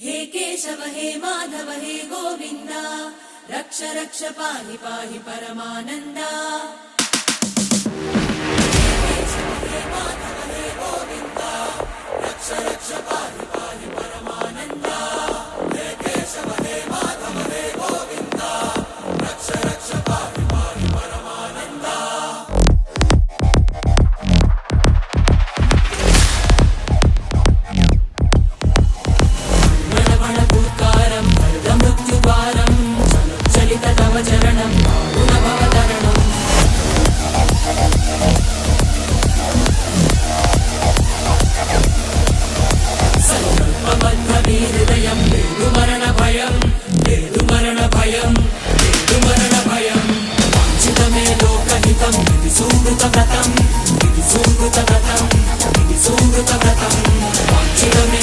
हे केशव हे माधव हे गोविन्द रक्ष रक्ष पाहि पाहि परमानन्दा। हे केशव हे माधव हे गोविन्द रक्ष रक्ष पाहि पाहि परमानन्दा। हे केशव हे माधव हे गोविन्द रक्ष रक्ष पाहि पाहि परमानन्दा। चरणं गुणभवतरणं संकल्पबद्धहृदयं मरणभयं मरणभयं मरणभयं वाञ्छितमे लोकहितं सुहृतव्रतं सुहृतव्रतं सुहृतव्रतं वाञ्छितमे